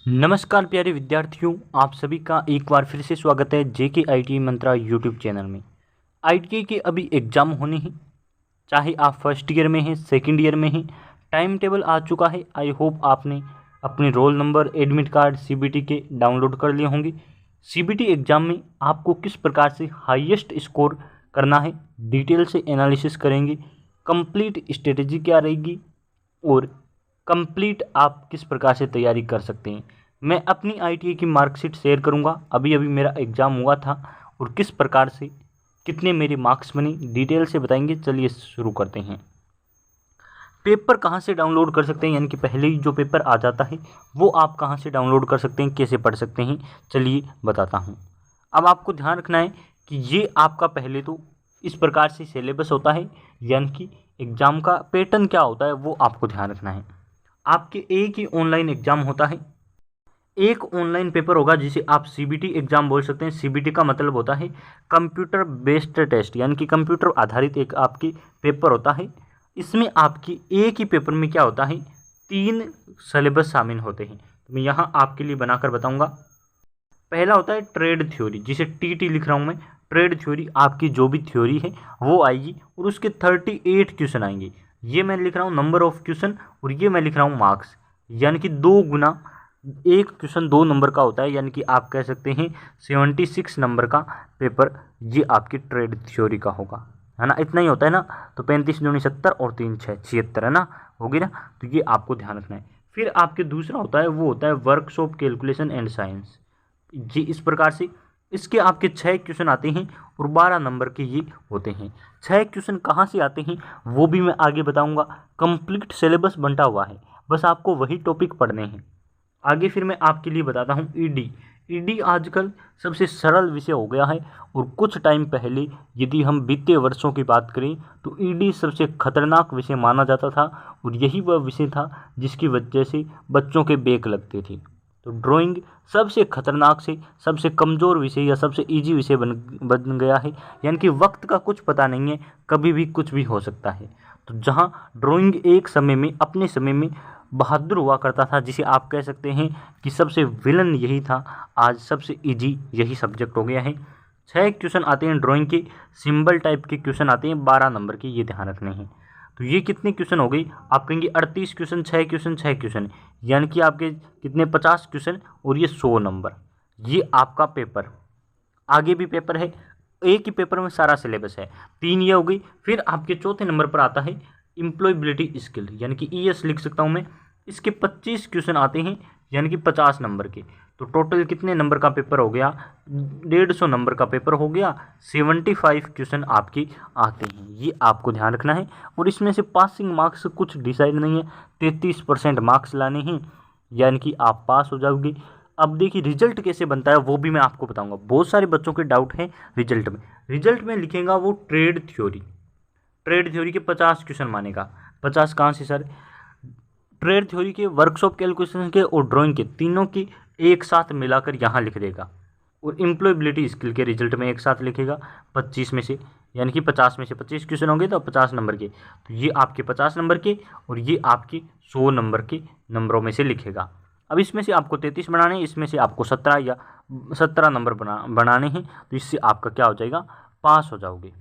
नमस्कार प्यारे विद्यार्थियों, आप सभी का एक बार फिर से स्वागत है जेके आईटीआई मंत्रा यूट्यूब चैनल में। आईटीआई के अभी एग्ज़ाम होने हैं, चाहे आप फर्स्ट ईयर में हैं, सेकंड ईयर में हैं। टाइम टेबल आ चुका है। आई होप आपने अपने roll number, admit card, CBT के डाउनलोड कर लिए होंगे। सीबीटी एग्ज़ाम में आपको किस प्रकार से हाईएस्ट स्कोर करना है, डिटेल से एनालिसिस करेंगे। कंप्लीट स्ट्रेटेजी क्या रहेगी और कंप्लीट आप किस प्रकार से तैयारी कर सकते हैं। मैं अपनी आईटीआई की मार्कशीट शेयर करूंगा, अभी अभी मेरा एग्ज़ाम हुआ था और किस प्रकार से कितने मेरे मार्क्स बने, डिटेल से बताएंगे। चलिए शुरू करते हैं। पेपर कहाँ से डाउनलोड कर सकते हैं, यानी कि पहले ही जो पेपर आ जाता है वो आप कहाँ से डाउनलोड कर सकते हैं, कैसे पढ़ सकते हैं, चलिए बताता हूँ। अब आपको ध्यान रखना है कि ये आपका पहले तो इस प्रकार से सिलेबस होता है, यानी कि एग्ज़ाम का पैटर्न क्या होता है वो आपको ध्यान रखना है। आपके एक ही ऑनलाइन एग्ज़ाम होता है, एक ऑनलाइन पेपर होगा जिसे आप सीबीटी एग्ज़ाम बोल सकते हैं। सीबीटी का मतलब होता है कंप्यूटर बेस्ड टेस्ट, यानी कि कंप्यूटर आधारित एक आपकी पेपर होता है। इसमें आपकी एक ही पेपर में क्या होता है, 3 सिलेबस शामिल होते हैं। तो मैं यहाँ आपके लिए बनाकर बताऊँगा। पहला होता है ट्रेड थ्योरी, जिसे टीटी लिख रहा हूँ मैं। ट्रेड थ्योरी आपकी जो भी थ्योरी है वो आएगी और उसके 38 क्वेश्चन आएंगे। ये मैं लिख रहा हूँ नंबर ऑफ क्वेश्चन और ये मैं लिख रहा हूँ मार्क्स, यानी कि 2 गुना। एक क्वेश्चन 2 नंबर का होता है, यानी कि आप कह सकते हैं 76 नंबर का पेपर ये आपकी ट्रेड थ्योरी का होगा, है ना। इतना ही होता है ना। तो 35 दूनी 70 और 3 6 76, है ना, होगी ना। तो ये आपको ध्यान रखना है। फिर आपके दूसरा होता है वो होता है वर्कशॉप कैलकुलेशन एंड साइंस। जी इस प्रकार से इसके आपके 6 क्वेश्चन आते हैं और 12 नंबर के ये होते हैं। 6 क्वेश्चन कहाँ से आते हैं वो भी मैं आगे बताऊंगा। कंप्लीट सिलेबस बंटा हुआ है, बस आपको वही टॉपिक पढ़ने हैं। आगे फिर मैं आपके लिए बताता हूँ ईडी। ईडी आजकल सबसे सरल विषय हो गया है और कुछ टाइम पहले यदि हम बीते वर्षों की बात करें तो ईडी सबसे खतरनाक विषय माना जाता था और यही वह विषय था जिसकी वजह से बच्चों के बैक लगते थे। तो ड्राइंग सबसे खतरनाक से सबसे कमज़ोर विषय या सबसे इजी विषय बन गया है, यानी कि वक्त का कुछ पता नहीं है, कभी भी कुछ भी हो सकता है। तो जहाँ ड्राइंग एक समय में अपने समय में बहादुर हुआ करता था, जिसे आप कह सकते हैं कि सबसे विलन यही था, आज सबसे इजी यही सब्जेक्ट हो गया है। 6 क्वेश्चन आते हैं ड्राइंग के, सिंबल टाइप के क्वेश्चन आते हैं 12 नंबर के, ये ध्यान रखने हैं। तो ये कितने क्वेश्चन हो गई, आप कहेंगे 38 क्वेश्चन, 6 क्वेश्चन 6 क्वेश्चन, यानी कि आपके कितने 50 क्वेश्चन और ये 100 नंबर। ये आपका पेपर। आगे भी पेपर है, एक ही पेपर में सारा सिलेबस है। 3 ये हो गई। फिर आपके चौथे नंबर पर आता है एम्प्लॉयबिलिटी स्किल, यानी कि ईएस लिख सकता हूँ मैं। इसके 25 क्वेश्चन आते हैं, यानी कि 50 नंबर के। तो टोटल कितने नंबर का पेपर हो गया, 150 नंबर का पेपर हो गया। 75 क्वेश्चन आपके आते हैं, ये आपको ध्यान रखना है। और इसमें से पासिंग मार्क्स कुछ डिसाइड नहीं है, 33% मार्क्स लाने हैं, यानी कि आप पास हो जाओगे। अब देखिए रिजल्ट कैसे बनता है वो भी मैं आपको बताऊंगा। बहुत सारे बच्चों के डाउट हैं रिजल्ट में। रिजल्ट में लिखेगा वो ट्रेड थ्योरी। ट्रेड थ्योरी के 50 क्वेश्चन मानेगा। 50 कहाँ से सर, ट्रेड थ्योरी के, वर्कशॉप कैलकुलेशन के और ड्राइंग के, तीनों की एक साथ मिलाकर यहाँ लिख देगा। और एम्प्लॉयबिलिटी स्किल के रिजल्ट में एक साथ लिखेगा 25 में से, यानी कि 50 में से 25 क्वेश्चन होंगे तो 50 नंबर के। तो ये आपके 50 नंबर के और ये आपके 100 नंबर के नंबरों में से लिखेगा। अब इसमें से आपको 33 बनाने हैं, इसमें से आपको 17 या 17 नंबर बनाने हैं। तो इससे आपका क्या हो जाएगा, पास हो जाओगे।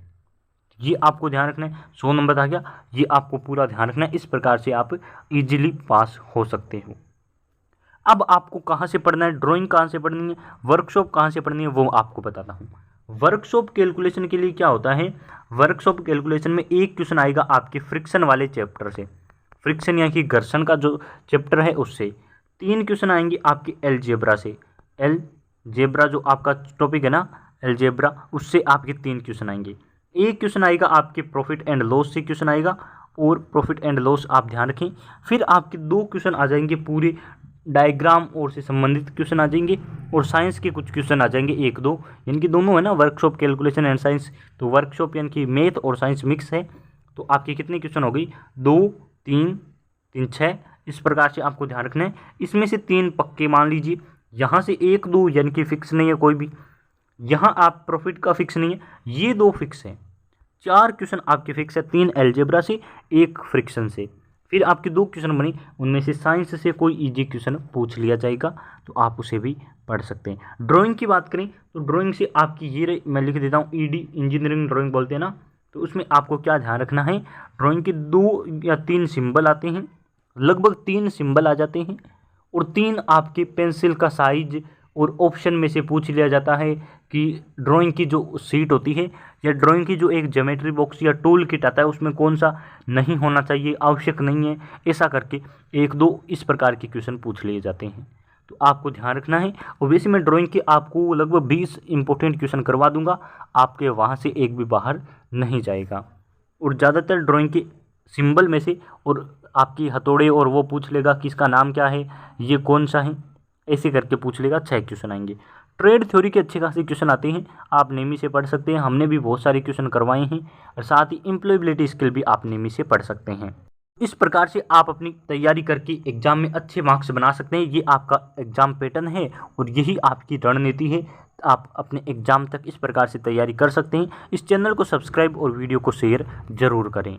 ये आपको ध्यान रखना है। 100 नंबर आ गया, ये आपको पूरा ध्यान रखना है। इस प्रकार से आप इजीली पास हो सकते हो। अब आपको कहाँ से पढ़ना है, ड्राइंग कहाँ से पढ़नी है, वर्कशॉप कहाँ से पढ़नी है, वो आपको बताता हूँ। वर्कशॉप कैलकुलेशन के लिए क्या होता है, वर्कशॉप कैलकुलेशन में एक क्वेश्चन आएगा आपके फ्रिक्शन वाले चैप्टर से। फ्रिक्शन यानी कि घर्षण का जो चैप्टर है उससे। 3 क्वेश्चन आएंगे आपके एलजेब्रा से। एलजेब्रा जो आपका टॉपिक है ना, एलजेब्रा, उससे आपके 3 क्वेश्चन आएंगे। एक क्वेश्चन आएगा आपके प्रॉफिट एंड लॉस से क्वेश्चन आएगा, और प्रॉफिट एंड लॉस आप ध्यान रखें। फिर आपके 2 क्वेश्चन आ जाएंगे पूरे डायग्राम और से संबंधित क्वेश्चन आ जाएंगे, और साइंस के कुछ क्वेश्चन आ जाएंगे 1-2, यानी कि दोनों है ना, वर्कशॉप कैलकुलेशन एंड साइंस। तो वर्कशॉप यानी कि मैथ और साइंस मिक्स है। तो आपकी कितनी क्वेश्चन हो गई, 2 3 3 6। इस प्रकार से आपको ध्यान रखना है। इसमें से 3 पक्के मान लीजिए, यहाँ से 1-2 यानी कि फिक्स नहीं है कोई भी। यहाँ आप प्रॉफिट का फिक्स नहीं है, ये 2 फिक्स है। 4 क्वेश्चन आपके फिक्स है, 3 एलजेब्रा से, 1 फ्रिक्शन से। फिर आपके 2 क्वेश्चन बने, उनमें से साइंस से कोई इजी क्वेश्चन पूछ लिया जाएगा, तो आप उसे भी पढ़ सकते हैं। ड्राइंग की बात करें तो ड्राइंग से आपकी ये मैं लिख देता हूँ, ईडी इंजीनियरिंग ड्राइंग बोलते हैं ना, तो उसमें आपको क्या ध्यान रखना है, ड्राइंग के 2 या 3 सिंबल आते हैं, लगभग 3 सिंबल आ जाते हैं, और 3 आपके पेंसिल का साइज, और ऑप्शन में से पूछ लिया जाता है कि ड्राइंग की जो सीट होती है या ड्राइंग की जो एक ज्योमेट्री बॉक्स या टूल किट आता है उसमें कौन सा नहीं होना चाहिए, आवश्यक नहीं है, ऐसा करके 1-2 इस प्रकार के क्वेश्चन पूछ लिए जाते हैं, तो आपको ध्यान रखना है। और वैसे मैं ड्राइंग के आपको लगभग 20 इंपॉर्टेंट क्वेश्चन करवा दूंगा, आपके वहाँ से एक भी बाहर नहीं जाएगा। और ज़्यादातर ड्राइंग के सिंबल में से और आपकी हथौड़े और वो पूछ लेगा कि इसका नाम क्या है, ये कौन सा है, ऐसे करके पूछ लेगा, 6 क्वेश्चन आएंगे। ट्रेड थ्योरी के अच्छे खासे क्वेश्चन आते हैं, आप नेमी से पढ़ सकते हैं, हमने भी बहुत सारे क्वेश्चन करवाए हैं, और साथ ही एम्प्लॉयबिलिटी स्किल भी आप नेमी से पढ़ सकते हैं। इस प्रकार से आप अपनी तैयारी करके एग्जाम में अच्छे मार्क्स बना सकते हैं। ये आपका एग्जाम पैटर्न है और यही आपकी रणनीति है। आप अपने एग्जाम तक इस प्रकार से तैयारी कर सकते हैं। इस चैनल को सब्सक्राइब और वीडियो को शेयर जरूर करें।